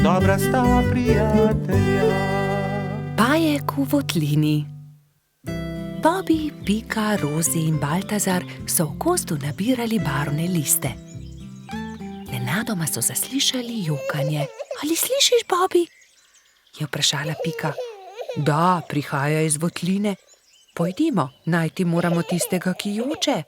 dobra sta prijatelja. Pajek v votlini. Bobby, Pika, Rozi in Baltazar so v gozdu nabirali barvne liste. Nenadoma so zaslišali jokanje. Ali slišiš, Bobby? Je vprašala Pika. Da, prihaja iz votline. Pojdimo, najti moramo tistega, ki joče.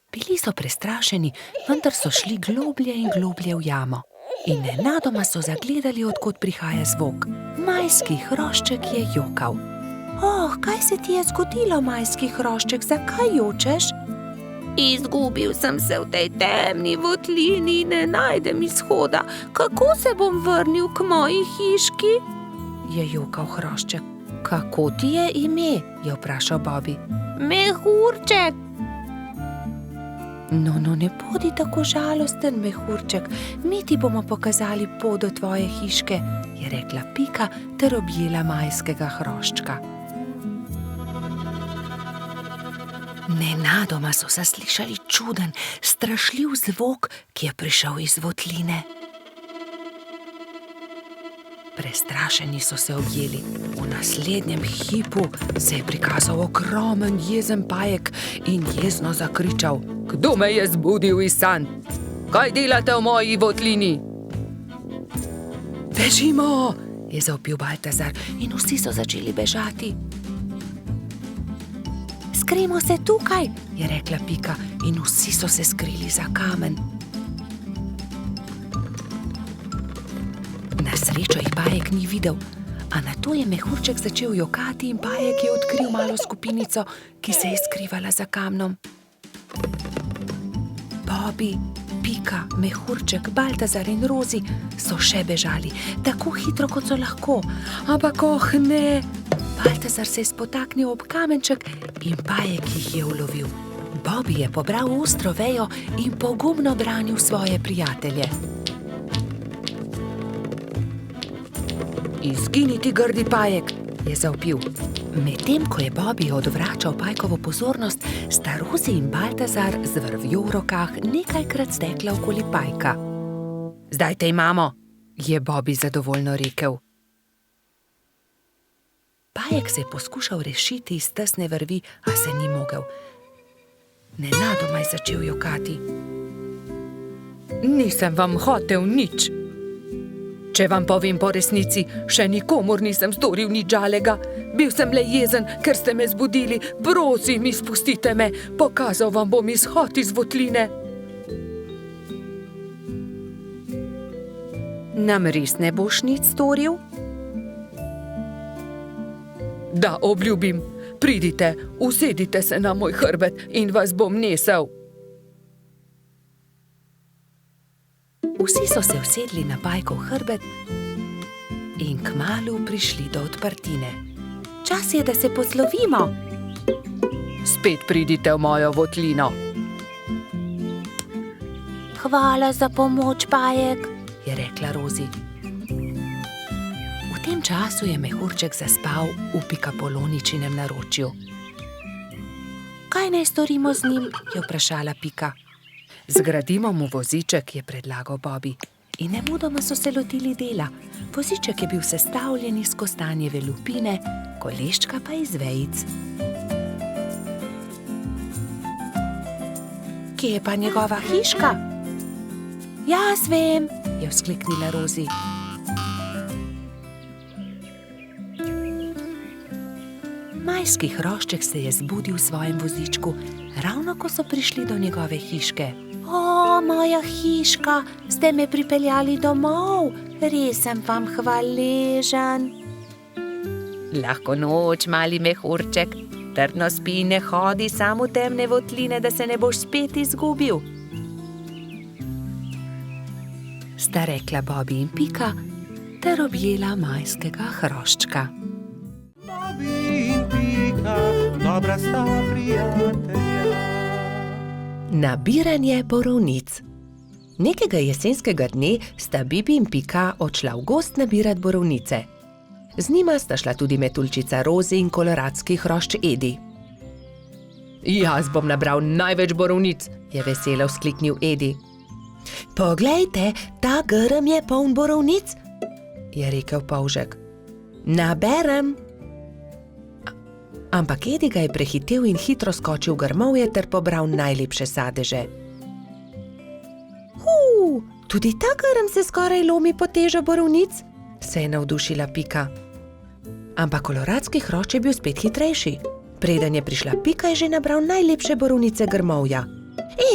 Bili so prestrašeni, vendar so šli globlje in globlje v jamo. In nenadoma so zagledali, od kod prihaja zvok. Majski hrošček je jokal. Oh, kaj se ti je zgodilo, majski hrošček, zakaj jočeš? Izgubil sem se v tej temni votlini in ne najdem izhoda. Kako se bom vrnil k moji hiški? Je jokal hrošček. Kako ti je ime? Je vprašal Bobby. Mehurček. No, ne bodi tako žalosten, mehurček. Mi ti bomo pokazali pot do tvoje hiške, je rekla Pika ter objela majskega hroščka. Nenadoma so zaslišali čuden, strašljiv zvok, ki je prišel iz votline. Prestrašeni so se objeli. V naslednjem hipu se je prikazal ogromen jezen pajek in jezno zakričal: Kdo me je zbudil iz sanj? Kaj delate v moji votlini? Bežimo, je zavpil Baltazar in vsi so začeli bežati. Skrimo se tukaj, je rekla Pika in vsi so se skrili za kamen. Na srečo jih pajek ni videl, a nato je mehurček začel jokati in pajek je odkril malo skupinico, ki se je skrivala za kamnom. Bobby, Pika, mehurček, Baltazar in Rozi so še bežali, tako hitro, kot so lahko. Ampak ne! Baltazar se je spotaknil ob kamenček in pajek jih je ulovil. Bobby je pobral ostro vejo in pogumno branil svoje prijatelje. Izgini ti, grdi pajek, je zavpil. Medtem ko je Bobby odvračal pajkovo pozornost, sta Rozi in Baltazar z vrvjo v rokah nekajkrat stekla okoli pajka. Zdaj te imamo, je Bobby zadovoljno rekel. Pajek se je poskušal rešiti iz tesne vrvi, a se ni mogel. Nenadoma je začel jokati. Nisem vam hotel nič. Če vam povem po resnici, še nikomur nisem storil nič žalega. Bil sem le jezen, ker ste me zbudili. Prosim, izpustite me. Pokazal vam bom izhod iz votline. Nam res ne boš nič storil? Da, obljubim. Pridite, usedite se na moj hrbet in vas bom nesel. Vsi so se usedli na pajkov hrbet in kmalu prišli do odprtine. Čas je, da se poslovimo. Spet pridite v mojo votlino. Hvala za pomoč, pajek, je rekla Rozi. V tem času je mehurček zaspal v Pikapoloničinem naročju. Kaj naj storimo z njim, je vprašala Pika. Zgradimo mu voziček, je predlagal Bobby. In nemudoma so se lotili dela. Voziček je bil sestavljen iz kostanjeve lupine, koleščka pa iz vejic. Kje je pa njegova hiška? Jaz vem, je vzkliknila Rozi. Majski hrošček se je zbudil v svojem vozičku, ravno ko so prišli do njegove hiške. O, moja hiška, ste me pripeljali domov, res sem vam hvaležen. Lahko noč, mali mehurček, trdno spi in ne hodi sam v temne votline, da se ne boš spet izgubil. Sta rekla Bobby in Pika ter objela majskega hroščka. Bobby in Pika, dobra sta prijatelja. Nabiranje borovnic. Nekega jesenskega dne sta Bibi in Pika odšla v gozd nabirat borovnice. Z njima sta šla tudi metuljčica Rozi in koloradski hrošč Edi. Jaz bom nabral največ borovnic, je veselo vzkliknil Edi. Poglejte, ta grm je poln borovnic, je rekel polžek. Naberem. Ampak Edi ga je prehitel in hitro skočil v grmovje ter pobral najlepše sadeže. Tudi ta grm se skoraj lomi pod težo borovnic, se je navdušila Pika. Ampak koloradski hrošč je bil spet hitrejši. Preden je prišla Pika, je že nabral najlepše borovnice grmovja.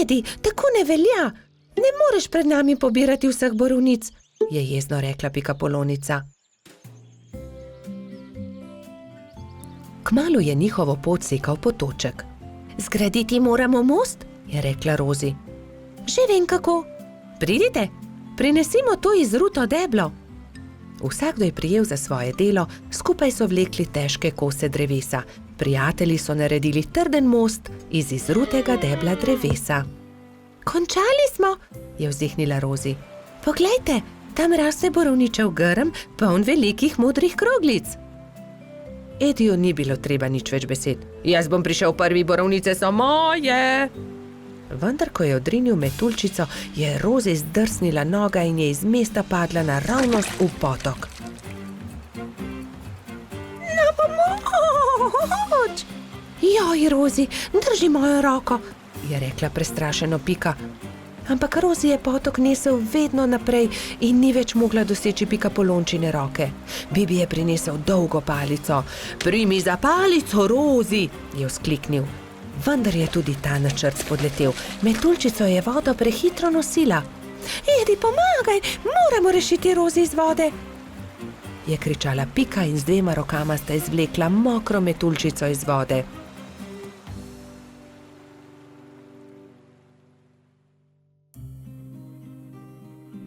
Edi, tako ne velja! Ne moreš pred nami pobirati vseh borovnic, je jezno rekla Pikapolonica. Kmalu je njihovo pot sekal potoček. Zgraditi moramo most, je rekla Rozi. Že vem kako. Pridite, prinesimo to izruto deblo. Vsakdo je prijel za svoje delo, skupaj so vlekli težke kose drevesa. Prijatelji so naredili trden most iz izrutega debla drevesa. Končali smo, je vzdihnila Rozi. Poglejte, tam raste borovničev grm, poln velikih modrih kroglic. Ediju ni bilo treba nič več besed. Jaz bom prišel prvi, borovnice so moje. Vendar, ko je odrinil metuljčico, je Rozi zdrsnila noga in je iz mesta padla naravnost v potok. Na pomoč! Joj, Rozi, drži mojo roko, je rekla prestrašeno Pika. Ampak Rozi je potok nesel vedno naprej in ni več mogla doseči Pikapolončine roke. Bibi je prinesel dolgo palico. Primi za palico, Rozi, je vzkliknil. Vendar je tudi ta načrt spodletel. Metuljčico je vodo prehitro nosila. Edi, pomagaj, moramo rešiti Rozi iz vode, je kričala Pika in z 2 rokama sta izvlekla mokro metuljčico iz vode.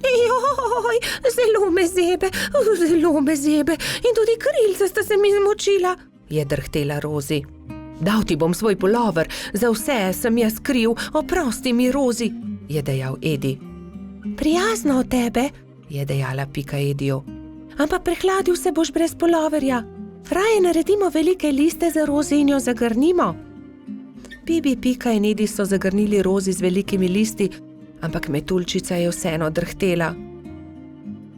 Joj, zelo me zebe in tudi krilca sta se mi zmočila, je drhtela Rozi. Dal ti bom svoj pulover, za vse sem jaz kriv, oprosti mi, Rozi, je dejal Edi. Prijazno od tebe, je dejala Pika Ediju. Ampak prehladil se boš brez puloverja. Raje naredimo velike liste za Rozi in jo zagrnimo. Bibi, Pika in Edi so zagrnili Rozi z velikimi listi, ampak metuljčica je vseeno drhtela.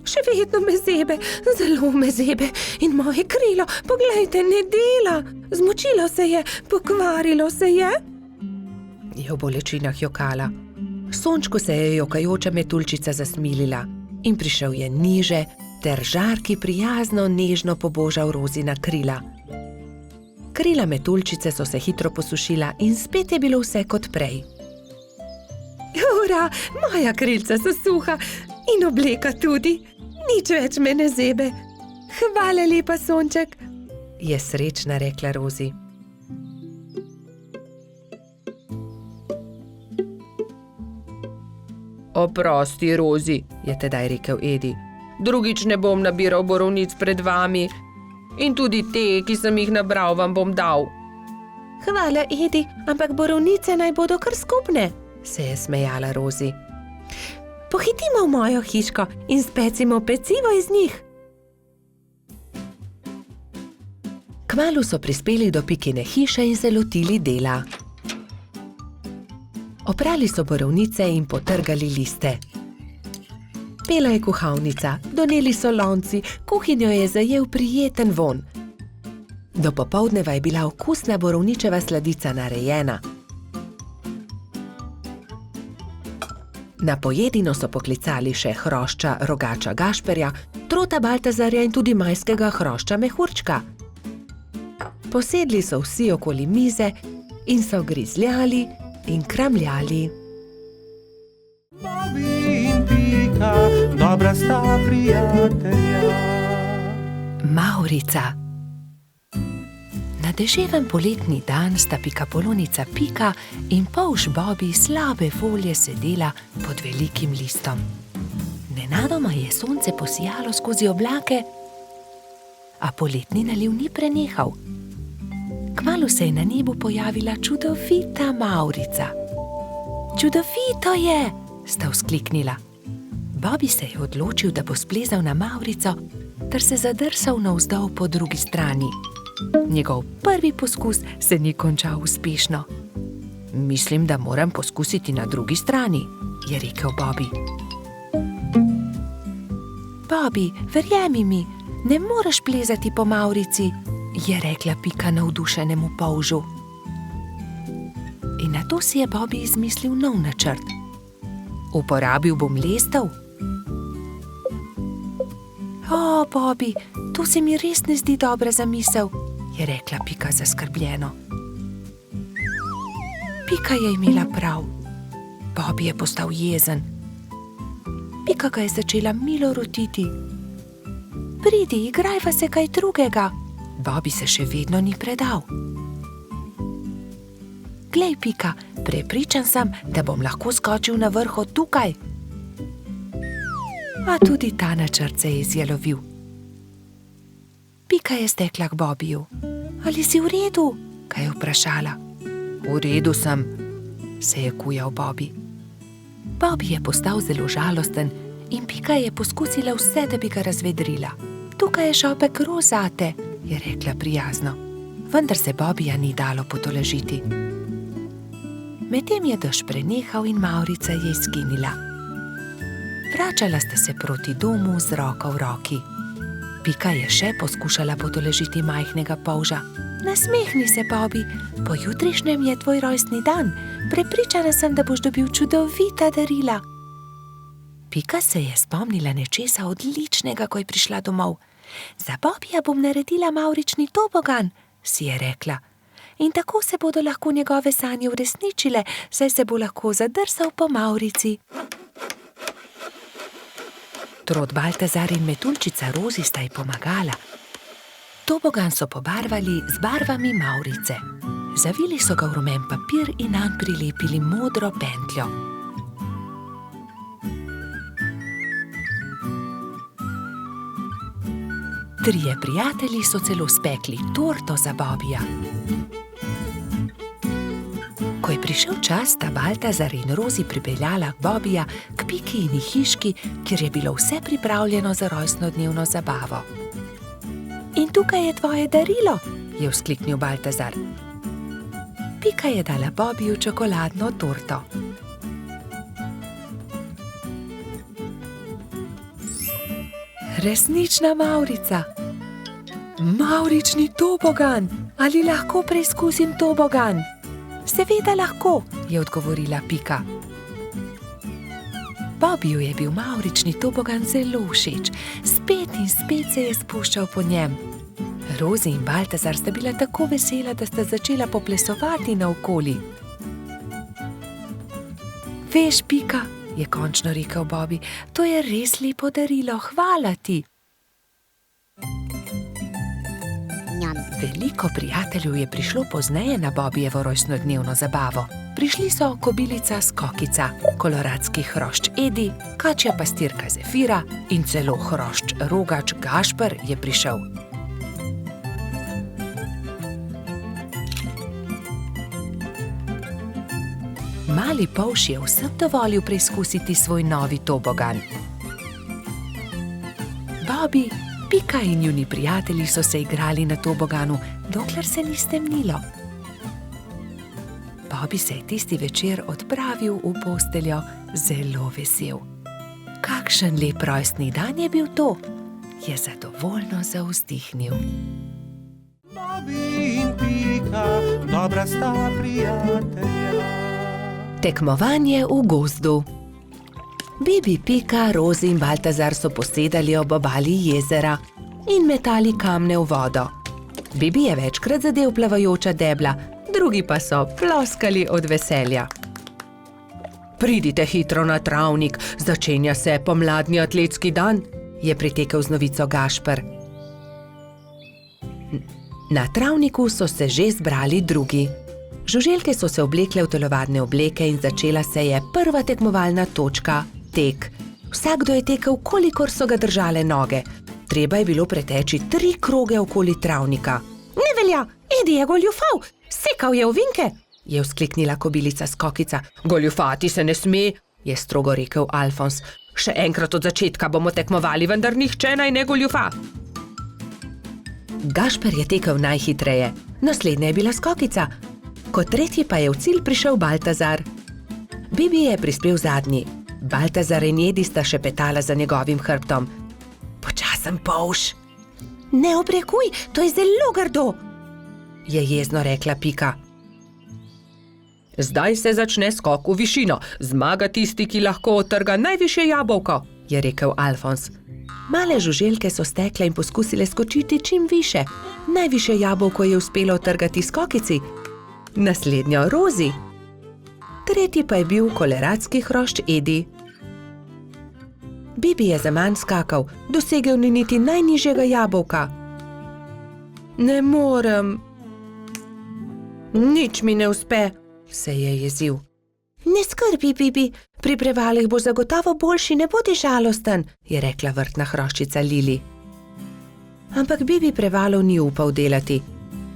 Še vedno me zebe, zelo me zebe in moje krilo, poglejte, ne dela. Zmočilo se je, pokvarilo se je. Je v bolečinah jokala. Sončku se je jokajoča metuljčica zasmilila in prišel je niže ter žarki prijazno nežno pobožal Rozina krila. Krila metuljčice so se hitro posušila in spet je bilo vse kot prej. Ura, moja krilca so suha in obleka tudi. Nič več me ne zebe. Hvala lepa, Sonček, je srečna rekla Rozi. Oprosti, Rozi, je tedaj rekel Edi. Drugič ne bom nabiral borovnic pred vami in tudi te, ki sem jih nabral, vam bom dal. Hvala, Edi, ampak borovnice naj bodo kar skupne, se je smejala Rozi. Pohitimo v mojo hiško in specimo pecivo iz njih. Kmalu so prispeli do Pikine hiše in se lotili dela. Oprali so borovnice in potrgali liste. Pela je kuhalnica, doneli so lonci, kuhinjo je zajel prijeten vonj. Do popoldneva je bila okusna borovničeva sladica narejena. Na pojedino so poklicali še hrošča Rogača Gašperja, Trota Baltazarja in tudi majskega hrošča Mehurčka. Posedli so vsi okoli mize in so grizljali in kramljali. Bobi in Pika, dobra sta prijatelja. Mavrica. Na deževen poletni dan sta Pikapolonica Pika in polž Bobi slabe volje sedela pod velikim listom. Nenadoma je sonce posijalo skozi oblake, a poletni naliv ni prenehal. Kmalu se je na nebu pojavila čudovita Mavrica. Čudovito je, sta vzkliknila. Bobi se je odločil, da bo splezal na Mavrico ter se zadrsal navzdol po drugi strani. Njegov prvi poskus se ni končal uspešno. Mislim, da moram poskusiti na drugi strani, je rekel Bobby. Bobby, verjemi mi, ne moreš plezati po mavrici, je rekla Pika navdušenemu polžu. In nato si je Bobby izmislil nov načrt. Uporabil bom lestev. O, Bobby, to se mi res ne zdi dobra zamisel, je rekla Pika zaskrbljeno. Pika je imela prav. Bobby je postal jezen. Pika ga je začela milo rotiti. Pridi, igrajva se kaj drugega. Bobby se še vedno ni predal. Glej, Pika, prepričan sem, da bom lahko skočil na vrh od tukaj. A tudi ta načrt se je izjalovil. Pika je stekla k Bobbyju. Ali si v redu? Ga je vprašala. V redu sem, se je kujal Bobby. Bobby je postal zelo žalosten in Pika je poskusila vse, da bi ga razvedrila. Tukaj je šopek rož zate, je rekla prijazno. Vendar se Bobbyja ni dalo potolažiti. Medtem je dež prenehal in mavrica je izginila. Vračala sta se proti domu z roko v roki. Pika je še poskušala potolažiti majhnega polža. Nasmehni se, Bobby, pojutrišnjem je tvoj rojstni dan. Prepričana sem, da boš dobil čudovita darila. Pika se je spomnila nečesa odličnega, ko je prišla domov. Za Bobbyja bom naredila mavrični tobogan, si je rekla. In tako se bodo lahko njegove sanje uresničile, saj se bo lahko zadrsal po mavrici. Trod Baltazar in metuljčica Rozi sta ji pomagala. Tobogan so pobarvali z barvami mavrice. Zavili so ga v rumen papir in nanj prilepili modro pentljo. Trije prijatelji so celo spekli torto za Bobbyja. Ko je prišel čas, sta Baltazar in Rozi pripeljala Bobbyja k Pikini hiški, kjer je bilo vse pripravljeno za rojstnodnevno zabavo. In tukaj je tvoje darilo, je vzkliknil Baltazar. Pika je dala Bobbyju čokoladno torto. Resnična mavrica. Mavrični tobogan. Ali lahko preizkusim tobogan? Seveda lahko, je odgovorila Pika. Bobbyju je bil mavrični tobogan zelo všeč. Spet in spet se je spuščal po njem. Rozi in Baltazar sta bila tako vesela, da sta začela poplesovati naokoli. Veš, Pika, je končno rekel Bobby, to je res lepo darilo, hvala ti. Veliko prijateljev je prišlo pozneje na Bobbyjevo rojstnodnevno zabavo. Prišli so kobilica Skokica, koloradski hrošč Edi, kačja pastirka Zefira in celo hrošč Rogač Gašper je prišel. Mali polž je vsem dovolil preizkusiti svoj novi tobogan. Bobby, Pika in njuni prijatelji so se igrali na toboganu, dokler se ni stemnilo. Bobby se je tisti večer odpravil v posteljo zelo vesel. Kakšen lep rojstni dan je bil to, je zadovoljno zavzdihnil. Bobby in Pika, dobra sta prijatelja. Tekmovanje v gozdu. Bibi, Pika, Rozi in Baltazar so posedali ob obali jezera in metali kamne v vodo. Bibi je večkrat zadel plavajoča debla, drugi pa so ploskali od veselja. Pridite hitro na travnik, začenja se pomladni atletski dan, je pritekel z novico Gašper. Na travniku so se že zbrali drugi. Žuželke so se oblekle v telovadne obleke in začela se je prva tekmovalna točka, tek. Vsakdo je tekel, kolikor so ga držale noge. Treba je bilo preteči 3 kroge okoli travnika. Ne velja, Edi je goljufal, sekal je ovinke, je vzkliknila kobilica Skokica. Goljufati se ne sme, je strogo rekel Alfons. Še enkrat od začetka bomo tekmovali, vendar nihče naj ne goljufa. Gašper je tekel najhitreje, naslednja je bila Skokica. Kot tretji pa je v cilj prišel Baltazar. Bibi je prispel zadnji. Baltazar in Edi sta šepetala za njegovim hrbtom. Počasen, polž. Ne obrekuj, to je zelo grdo, je jezno rekla Pika. Zdaj se začne skok v višino. Zmaga tisti, ki lahko odtrga najvišje jabolko, je rekel Alfons. Male žuželke so stekle in poskusile skočiti čim više. Najvišje jabolko je uspelo odtrgati skokici, naslednjo Rozi. Tretji pa je bil koloradski hrošč Edi. Bibi je zaman skakal, dosegel ni niti najnižjega jabolka. Ne morem. Nič mi ne uspe, se je jezil. Ne skrbi, Bibi, pri prevalih boš zagotovo boljši, ne bodi žalosten, je rekla vrtna hroščica Lili. Ampak Bibi prevalov ni upal delati,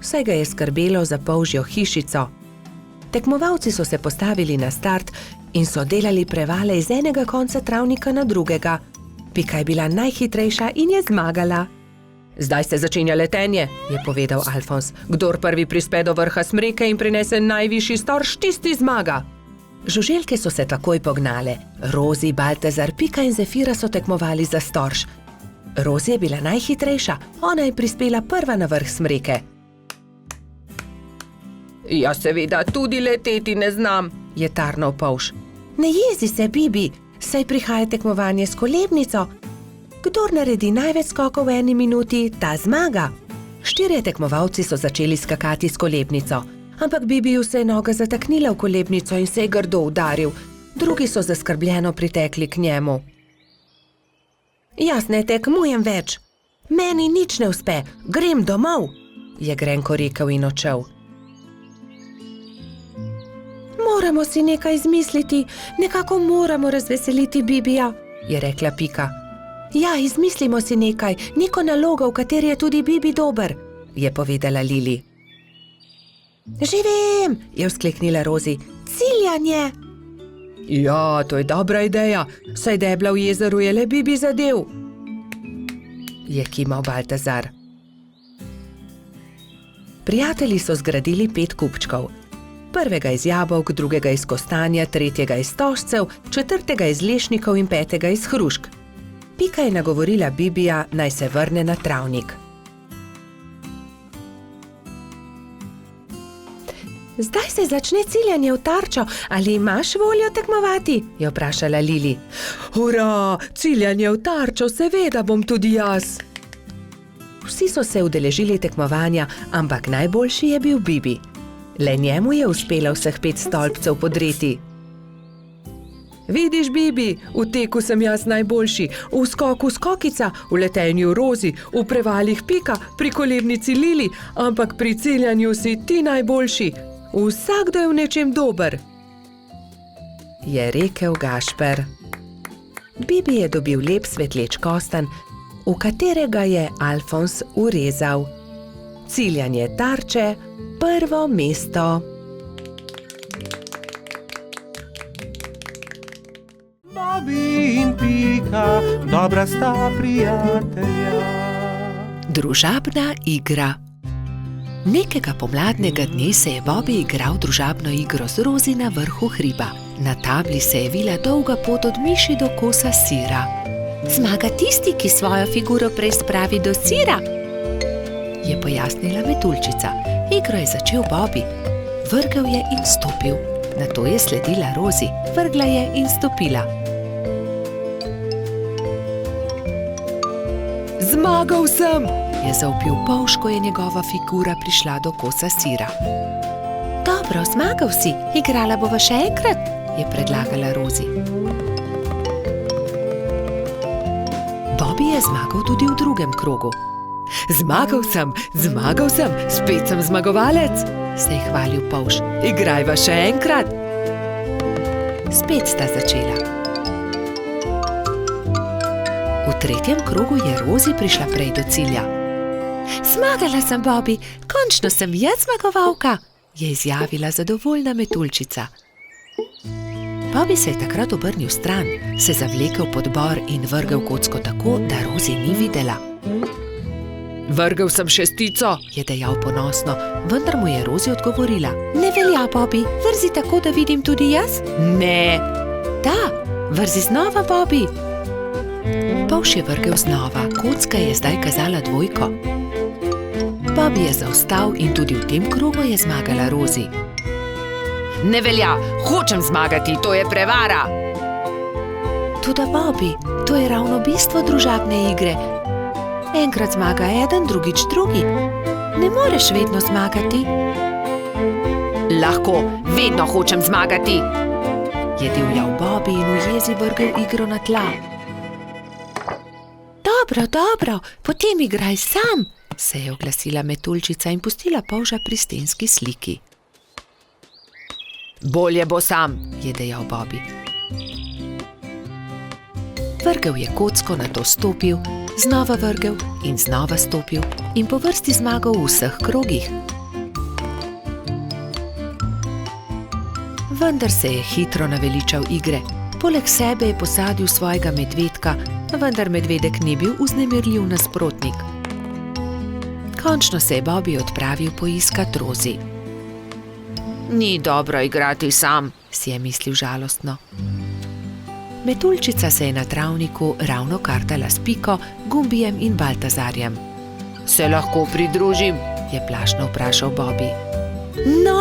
saj ga je skrbelo za polžjo hišico. Tekmovalci so se postavili na start in so delali prevale iz enega konca travnika na drugega. Pika je bila najhitrejša in je zmagala. Zdaj se začenja letenje, je povedal Alfons. Kdor prvi prispe do vrha smreke in prinese najvišji storž, tisti zmaga. Žuželke so se takoj pognale. Rozi, Baltazar, Pika in Zefira so tekmovali za storž. Rozi je bila najhitrejša, ona je prispela prva na vrh smreke. Ja, seveda, tudi leteti ne znam, je tarnal polž. Ne jezi se, Bibi, saj prihaja tekmovanje s kolebnico. Kdor naredi največ skokov v 1 minuti, ta zmaga. 4 tekmovalci so začeli skakati s kolebnico, ampak Bibiju se je noga zataknila v kolebnico in se je grdo udaril. Drugi so zaskrbljeno pritekli k njemu. Jaz ne tekmujem več. Meni nič ne uspe, grem domov, je grenko rekel in odšel. Moramo si nekaj izmisliti, nekako moramo razveseliti Bibija, je rekla Pika. Ja, izmislimo si nekaj, neko nalogo, v kateri je tudi Bibi dober, je povedala Lili. Že vem, je vzkliknila Rozi, ciljanje. Ja, to je dobra ideja, saj debla v jezeru je le Bibi zadev, je kimal Baltazar. Prijatelji so zgradili 5 kupčkov. Prvega iz jabolk, drugega iz kostanja, tretjega iz stožcev, četrtega iz lešnikov in 5. iz hrušk. Pika je nagovorila Bibija, naj se vrne na travnik. Zdaj se začne ciljanje v tarčo, ali imaš voljo tekmovati? Je vprašala Lili. Hurra, ciljanje v tarčo, seveda bom tudi jaz. Vsi so se udeležili tekmovanja, ampak najboljši je bil Bibi. Le njemu je uspelo vseh 5 stolpcev podreti. Vidiš, Bibi, v teku sem jaz najboljši, v skoku skokica, v letenju Rozi, v prevalih Pika, pri kolebnici Lili, ampak pri ciljanju si ti najboljši. Vsakdo je v nečem dober, je rekel Gašper. Bibi je dobil lep svetleč kostanj, v katerega je Alfons urezal. Ciljanje tarče, prvo mesto. Bobi in Pika, dobra sta prijatelja. Družabna igra. Nekega pomladnega dne se je Bobi igral družabno igro z Rozi na vrhu hriba. Na tabli se je vila dolga pot od miši do kosa sira. Zmaga tisti, ki svojo figuro prej spravi do sira, je pojasnila metuljčica. Igro je začel Bobi. Vrgel je in stopil. Nato je sledila Rozi. Vrgla je in stopila. Zmagal sem, je zavpil polž, ko je njegova figura prišla do kosa sira. Dobro, zmagal si, igrala bova še enkrat, je predlagala Rozi. Bobi je zmagal tudi v drugem krogu. Zmagal sem, spet sem zmagovalec, se je hvalil polž. Igrajva še enkrat. Spet sta začela. V tretjem krogu je Rozi prišla prej do cilja. Zmagala sem, Bobi, končno sem jaz zmagovalka, je izjavila zadovoljna metuljčica. Bobi se je takrat obrnil stran, se zavlekel pod bor in vrgel kocko tako, da Rozi ni videla. Vrgel sem 6, je dejal ponosno, vendar mu je Rozi odgovorila. Ne velja, Bobi, vrzi tako, da vidim tudi jaz? Ne. Da, vrzi znova, Bobby. Polž je vrgel znova, kocka je zdaj kazala 2. Bobby je zaostal in tudi v tem krogu je zmagala Rosie. Ne velja, hočem zmagati, to je prevara. Toda Bobby, to je ravno bistvo družabne igre. Enkrat zmaga eden, drugič drugi. Ne moreš vedno zmagati. Lahko, vedno hočem zmagati, je divjal Bobby in v jezi vrgel igro na tla. Dobro, potem igraj sam, se je oglasila metuljčica in pustila polža pri stenski sliki. Bolje bo sam, je dejal Bobby. Vrgel je kocko, nato stopil, znova vrgel in znova stopil in po vrsti zmagal v vseh krogih. Vendar se je hitro naveličal igre. Poleg sebe je posadil svojega medvedka, vendar medvedek ni bil vznemirljiv nasprotnik. Končno se je Bobby odpravil poiskat Rosie. Ni dobro igrati sam, si je mislil žalostno. Metuljčica se je na travniku ravno kartala s Piko, Gumbijem in Baltazarjem. Se lahko pridružim? Je plašno vprašal Bobby. No,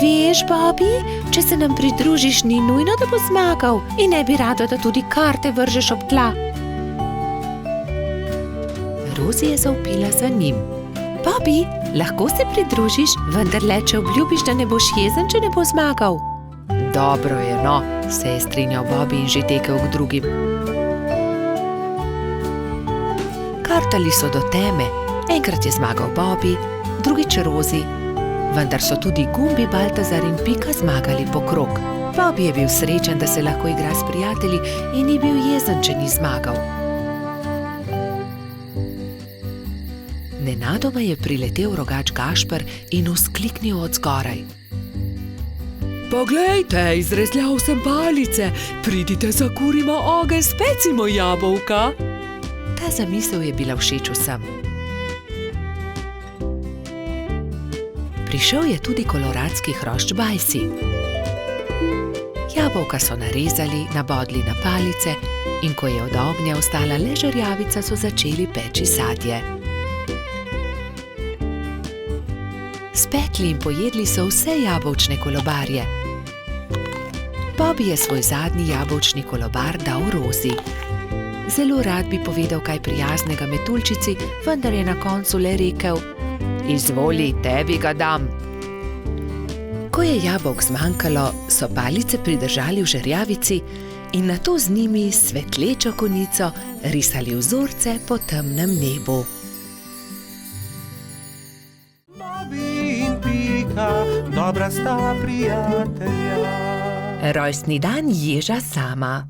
veš, Bobby, če se nam pridružiš, ni nujno, da bo zmagal in ne bi rado, da tudi karte vržeš ob tla. Rosie je zavpila za njim. Bobby, lahko se pridružiš, vendar le, če obljubiš, da ne boš jezen, če ne bo zmagal. Dobro je, no, se je strinjal Bobby in že tekel k drugim. Kartali so do teme. Enkrat je zmagal Bobby, drugič Rosie, vendar so tudi Gumbi, Baltazar in Pika zmagali po krog. Bobby je bil srečen, da se lahko igra s prijatelji in ni bil jezen, če ni zmagal. Nenadoma je priletel rogač Gašper in vzkliknil od zgoraj. Poglejte, izrezljal sem palice, pridite, zakurimo ogenj, specimo jabolka. Ta zamisel je bila všeč vsem. Prišel je tudi koloradski hrošč Bajsi. Jabolka so narezali, nabodli na palice in ko je od ognja ostala le žerjavica, so začeli peči sadje. Spekli in pojedli so vse jabolčne kolobarje. Bobby je svoj zadnji jabolčni kolobar dal Rosie. Zelo rad bi povedal kaj prijaznega metuljčici, vendar je na koncu le rekel: Izvoli, tebi ga dam. Ko je jabolk zmanjkalo, so palice pridržali v žerjavici in nato z njimi s svetlečo konico risali vzorce po temnem nebu. Bobby in Pika, dobra sta prijatelja. Rojstni dan ježa sama.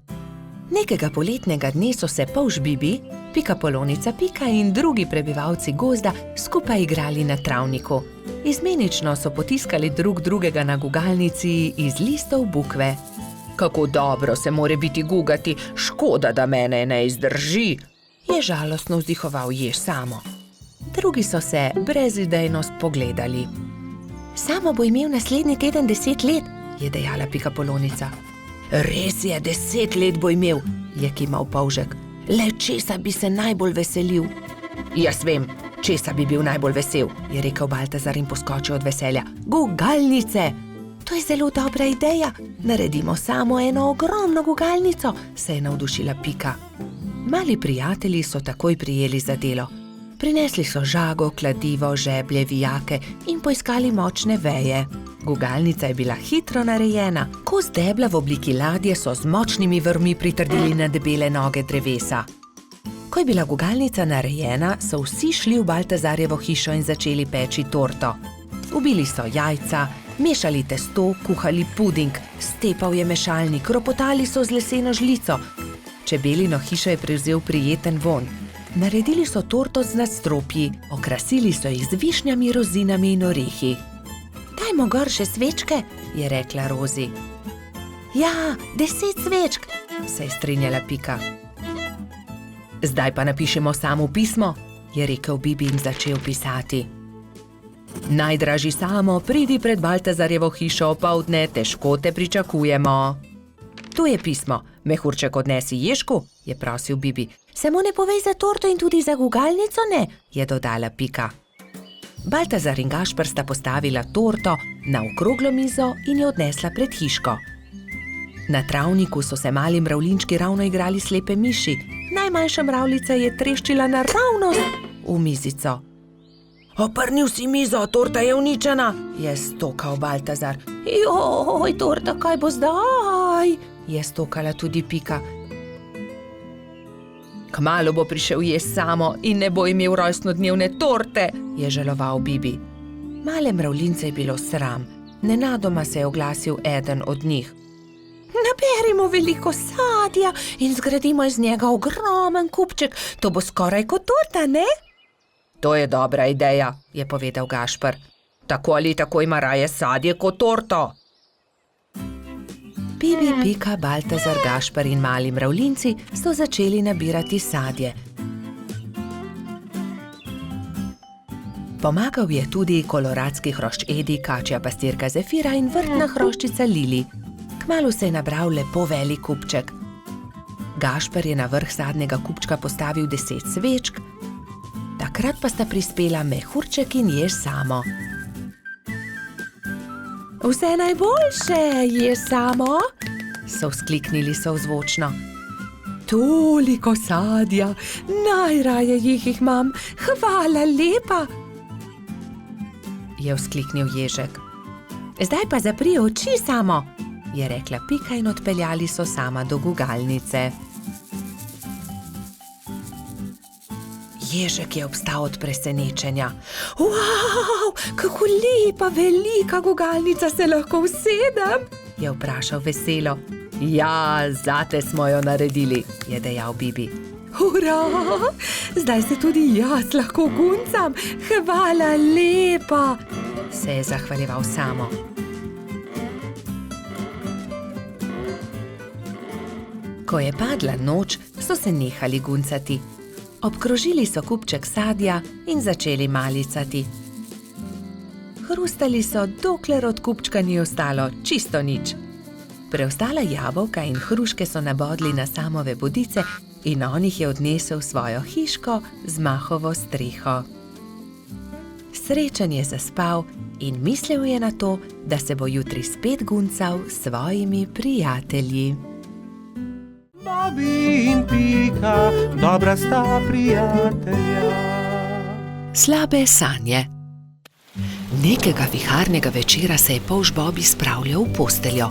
Nekega poletnega dne so se polž Bibi, Pikapolonica Pika in drugi prebivalci gozda skupaj igrali na travniku. Izmenično so potiskali drug drugega na gugalnici iz listov bukve. Kako dobro se more biti gugati, škoda, da mene ne izdrži, je žalostno vzdihoval jež Samo. Drugi so se brezidejno spogledali. Samo bo imel naslednji teden 10 let, je dejala Pikapolonica. Res je, 10 let bo imel, je kimal polžek. Le česa bi se najbolj veselil? Jaz vem, česa bi bil najbolj vesel, je rekel Baltazar in poskočil od veselja. Gugalnice! To je zelo dobra ideja. Naredimo samo eno ogromno gugalnico, se je navdušila Pika. Mali prijatelji so takoj prijeli za delo. Prinesli so žago, kladivo, žeblje, vijake in poiskali močne veje. Gugalnica je bila hitro narejena. Kos debla v obliki ladje so z močnimi vrvmi pritrdili na debele noge drevesa. Ko je bila gugalnica narejena, so vsi šli v Baltazarjevo hišo in začeli peči torto. Ubili so jajca, mešali testo, kuhali puding, stepal je mešalnik, ropotali so z leseno žlico. Čebelino hišo je prevzel prijeten vonj. Naredili so torto z nadstropji, okrasili so jih z višnjami, rozinami in orehi. Dajmo gor še svečke, je rekla Rosie. Ja, 10 svečk, se je strinjala Pika. Zdaj pa napišemo samo pismo, je rekel Bibi in začel pisati. Najdražji Samo, pridi pred Baltazarjevo hišo opoldne, težko te pričakujemo. Tu je pismo. Mehurček odnesi Ježku, je prosil Bibi. Samo ne povej za torto in tudi za gugalnico ne, je dodala Pika. Baltazar in Gašper sta postavila torto na okroglo mizo in jo odnesla pred hiško. Na travniku so se mali mravljinčki ravno igrali slepe miši. Najmanjša mravljica je treščila naravnost v mizico. Oprnil si mizo, torta je uničena, je stokal Baltazar. Joj, torta, kaj bo zdaj? Je stokala tudi Pika. Kmalu bo prišel jest samo in ne bo imel rojstnodnevne torte, je žaloval Bibi. Male mravljince je bilo sram. Nenadoma se je oglasil eden od njih. Naberimo veliko sadja in zgradimo iz njega ogromen kupček. To bo skoraj kot torta, ne? To je dobra ideja, je povedal Gašper. Tako ali tako ima raje sadje kot torto. Bibi, Pika, Baltazar, Gašper in mali mravljinci so začeli nabirati sadje. Pomagal je tudi koloradski hrošč Edi, kačja pastirka Zefira in vrtna hroščica Lili. Kmalu se je nabral lepo velik kupček. Gašper je na vrh sadnega kupčka postavil 10 svečk, takrat pa sta prispela Mehurček in Jež samo. Vse najboljše, Jež samo, so vzkliknili sozvočno. Toliko sadja, najraje jih imam, hvala lepa, je vzkliknil Ježek. Zdaj pa zapri oči samo, je rekla Pika in odpeljali so sama do gugalnice. Ježek je obstal od presenečenja. Wow, kako lepa, velika gugalnica, se lahko usedem? Je vprašal veselo. Ja, zate smo jo naredili, je dejal Bibi. Hurra, zdaj se tudi jaz lahko guncam, hvala lepa, se je zahvaljeval samo. Ko je padla noč, so se nehali guncati. Obkrožili so kupček sadja in začeli malicati. Hrustali so, dokler od kupčka ni ostalo čisto nič. Preostala jabolka in hruške so nabodli na samove bodice in on jih je odnesel v svojo hiško z mahovo streho. Srečen je zaspal in mislil je na to, da se bo jutri spet guncal s svojimi prijatelji. Bobi in Pika, dobra sta prijatelja. Slabe sanje. Nekega viharnega večera se je polž Bobi spravljal v posteljo.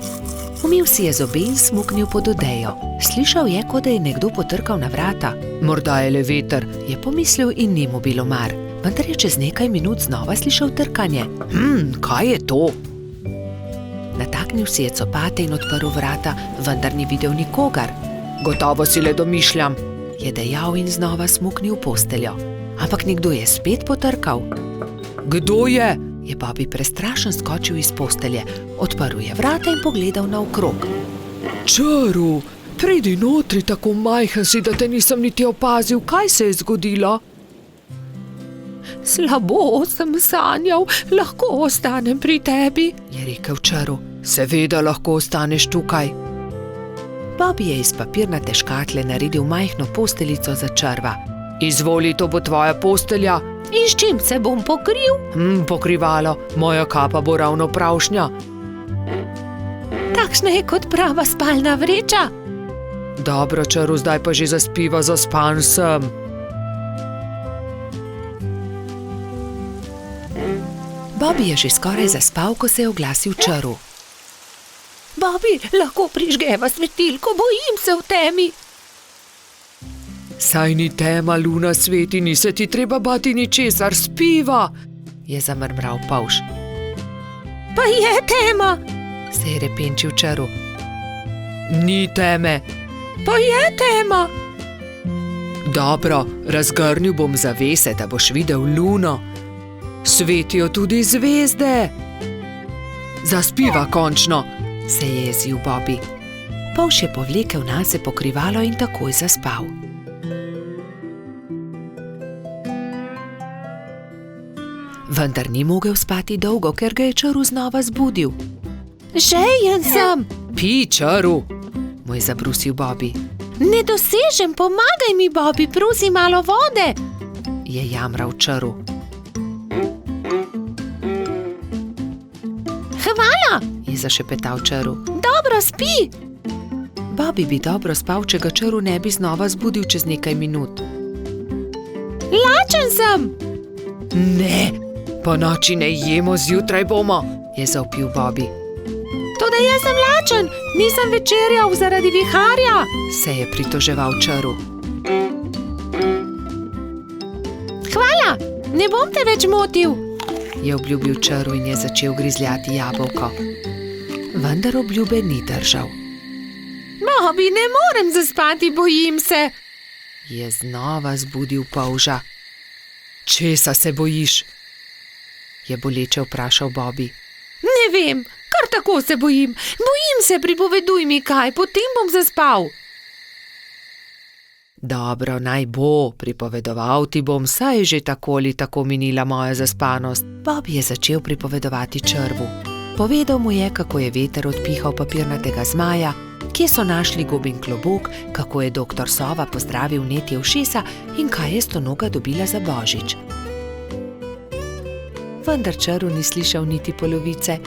Umil si je zobe in smuknil pod odejo. Slišal je, kot da je nekdo potrkal na vrata. Morda je le veter, je pomislil in ni mu bilo mar. Vendar je čez nekaj minut znova slišal trkanje. Kaj je to? Nataknil si je copate in odprl vrata, vendar ni videl nikogar. Gotovo si le domišljam, je dejal in znova smuknil v posteljo. Ampak nekdo je spet potrkal. Kdo je? Je Bobi prestrašen skočil iz postelje, odprl je vrata in pogledal naokrog. Čaru, pridi notri, tako majhen si, da te nisem niti opazil, kaj se je zgodilo? Slabo sem sanjal, lahko ostanem pri tebi, je rekel Čaru. Seveda lahko ostaneš tukaj. Bobi je iz papirnate škatle naredil majhno posteljico za Čarva. Izvoli, to bo tvoja postelja. In s čim se bom pokril? Pokrivalo, moja kapa bo ravno pravšnja. Takšna je kot prava spalna vreča. Dobro, Čaru, zdaj pa že zaspiva, zaspan sem. Bobi je že skoraj zaspal, ko se je oglasil Čaru. Bobi, lahko prižgeva svetilko, bojim se v temi. Saj ni tema, luna sveti, ni se ti treba bati ničesar, spiva, je zamrmral polž. Pa je tema, se je repenčil Čaru. Ni teme. Pa je tema. Dobro, razgrnil bom zavese, da boš videl luno. Svetijo tudi zvezde. Zaspiva končno, se je jezil Bobi. Polž je povlekel nase pokrivalo in takoj zaspal. Vendar ni mogel spati dolgo, ker ga je Čaru znova zbudil. Žejen sem. Pi, Čaru, mu je zabrusil Bobby. Ne dosežem, pomagaj mi, Bobby, prosim malo vode, je jamral črv. Hvala, je zašepetal črv. Dobro spi. Bobby bi dobro spal, če ga črv ne bi znova zbudil čez nekaj minut. Lačen sem. Ne, po noči ne jemo, zjutraj bomo, je zavpil Bobby. Toda jaz sem lačen, nisem večerjal zaradi viharja, se je pritoževal črv. Hvala, ne bom te več motil, je obljubil črv in je začel grizljati jabolko. Vendar obljube ni držal. Bobby, ne morem zaspati, bojim se, je znova zbudil polža. Česa se bojiš? Je boleče vprašal Bobby. Ne vem, kar tako se bojim. Bojim se, pripoveduj mi kaj, potem bom zaspal. Dobro, naj bo, pripovedoval ti bom, saj je že tako ali tako minila moja zaspanost. Bobby je začel pripovedovati črvu. Povedal mu je, kako je veter odpihal papirnatega zmaja, kje so našli gobin klobuk, kako je doktor Sova pozdravil netje ušesa in kaj je stonoga dobila za božič. Vendar črv ni slišal niti polovice.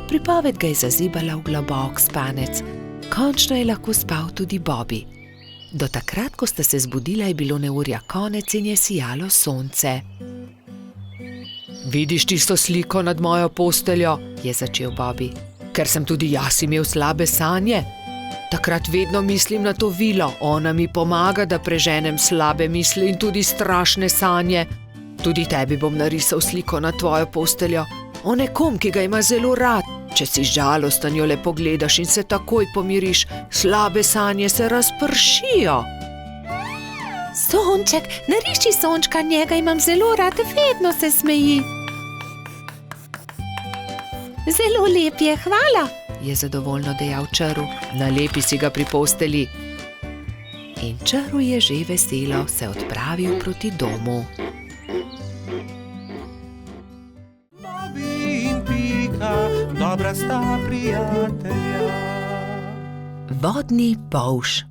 Pripoved ga je zazibala v globok spanec. Končno je lahko spal tudi Bobby. Do takrat, ko sta se zbudila, je bilo neurja konec in je sijalo sonce. Vidiš tisto sliko nad mojo posteljo, je začel Bobby. Ker sem tudi jaz imel slabe sanje. Takrat vedno mislim na to vilo, ona mi pomaga, da preženem slabe misli in tudi strašne sanje. Tudi tebi bom narisal sliko na tvojo posteljo, o nekom, ki ga ima zelo rad. Če si žalosten, jo le pogledaš in se takoj pomiriš, slabe sanje se razpršijo. Sonček, nariši sončka, njega imam zelo rad, vedno se smeji. Zelo lep je, hvala, je zadovoljno dejal črv. Nalepi si ga pri posteli. In črv je že veselo se odpravil proti domu. Bobby in Pika, dobra sta prijatelja. Vodni polž.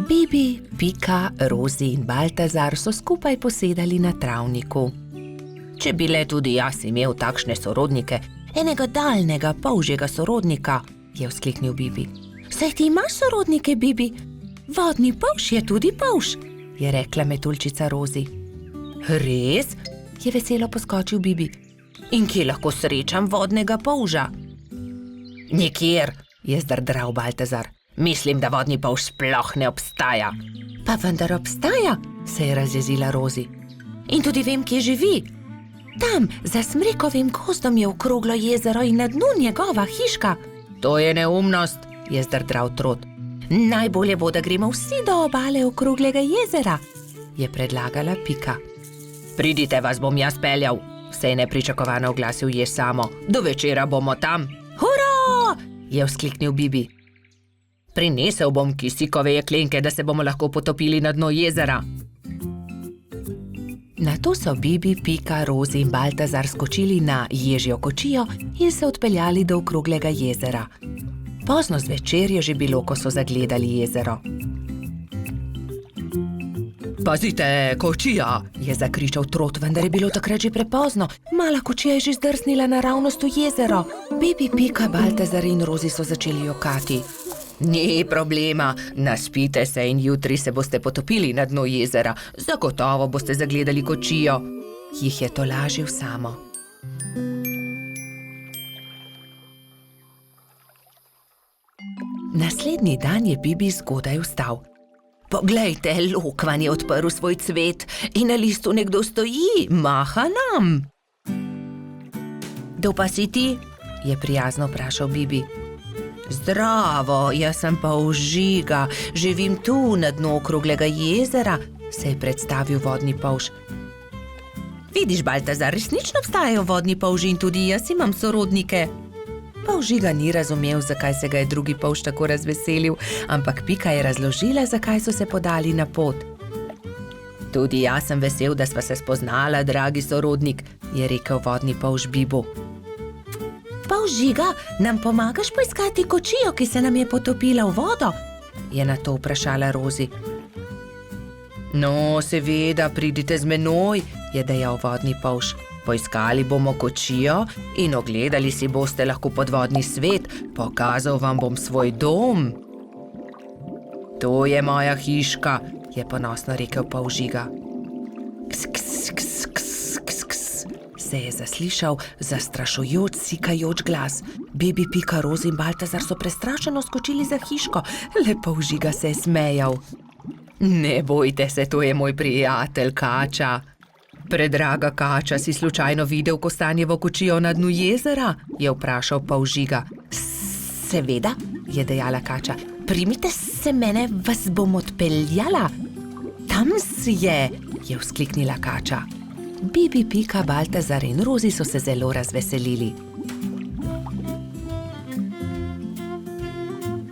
Bibi, Pika, Rozi in Baltazar so skupaj posedali na travniku. Če bi le tudi jaz imel takšne sorodnike, enega daljnega polžjega sorodnika, je vzkliknil Bibi. Saj ti imaš sorodnike, Bibi? Vodni polž je tudi polž, je rekla metulčica Rozi. Res? Je veselo poskočil Bibi. In kje lahko srečam vodnega polža? Nikjer, je zdrdral Baltazar. Mislim, da vodni polž sploh ne obstaja. Pa vendar obstaja, se je razjezila Rozi. In tudi vem, kje živi. Tam, za smrekovim gozdom je okroglo jezero in na dnu njegova hiška. To je neumnost, je zdrdral Trot. Najbolje bo, da gremo vsi do obale okroglega jezera, je predlagala Pika. Pridite, vas bom jaz peljal, se je nepričakovano oglasil jež samo. Do večera bomo tam. Hurra! Je vzkliknil Bibi. Prinesel bom kisikove jeklenke, da se bomo lahko potopili na dno jezera. Nato so Bibi, Pika, Rozi in Baltazar skočili na ježjo kočijo in se odpeljali do okroglega jezera. Pozno zvečer je že bilo, ko so zagledali jezero. Pazite, kočija, je zakričal Trot, vendar je bilo takrat že prepozno. Mala kočija je že zdrsnila naravnost v jezero. Bibi, Pika, Baltazar in Rozi so začeli jokati. Ni problema, naspite se in jutri se boste potopili na dno jezera. Zagotovo boste zagledali kočijo, jih je tolažil samo. Naslednji dan je Bibi zgodaj vstal. Poglejte, lokvan je odprl svoj cvet in na listu nekdo stoji, maha nam. Kdo pa si ti? Je prijazno vprašal Bibi. Zdravo, jaz sem pa Žiga, živim tu na dnu okroglega jezera, se je predstavil vodni polž. Vidiš, Baltazar, resnično obstajajo vodni polži in tudi jaz imam sorodnike. Žiga ni razumel, zakaj se ga je drugi polž tako razveselil, ampak Pika je razložila, zakaj so se podali na pot. Tudi jaz sem vesel, da sva se spoznala, dragi sorodnik, je rekel vodni polž Bibu. Pol Žiga, nam pomagaš poiskati kočijo, ki se nam je potopila v vodo? Je na to vprašala Rozi. No, seveda, pridite z menoj, je dejal vodni polž. Poiskali bomo kočijo in ogledali si boste lahko podvodni svet, pokazal vam bom svoj dom. To je moja hiška, je ponosno rekel pol Žiga. Ks, ks, ks, ks, ks, ks, se je zaslišal zastrašujoč, sikajoč glas. Bibi, Pika, Rozi in Baltazar so prestrašeno skočili za hiško, le pol Žiga se je smejal. Ne bojte se, to je moj prijatelj Kača. Predraga Kača, si slučajno videl kostanjevo kočijo na dnu jezera? Je vprašal pol Žiga. Seveda, je dejala Kača. Primite se mene, vas bom odpeljala. Tam je vzkliknila Kača. Bibi, Pika, Baltazar in Rozi so se zelo razveselili.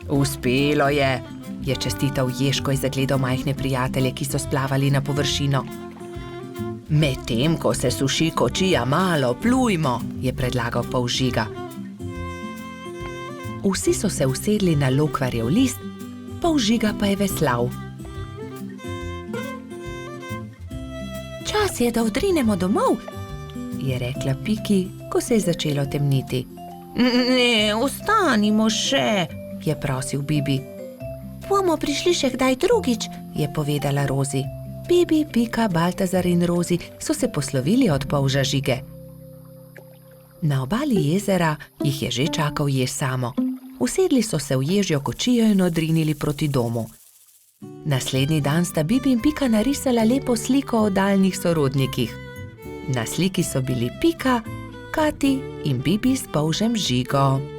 Uspelo je čestital Ježko in zagledal majhne prijatelje, ki so splavali na površino. Medtem, ko se suši kočija, malo plujmo, je predlagal pol Žiga. Vsi so se usedli na lokvarjev list, pol Žiga pa je veslal. Čas je, da odrinemo domov, je rekla Piki, ko se je začelo temniti. Ne, ostanimo še, je prosil Bibi. Bomo prišli še kdaj drugič, je povedala Rozi. Bibi, Pika, Baltazar in Rozi so se poslovili od polža Žige. Na obali jezera jih je že čakal jež Samo. Usedli so se v ježjo kočijo in odrinili proti domu. Naslednji dan sta Bibi in Pika narisala lepo sliko o daljnih sorodnikih. Na sliki so bili Pika, Kati in Bibi s polžem Žigo.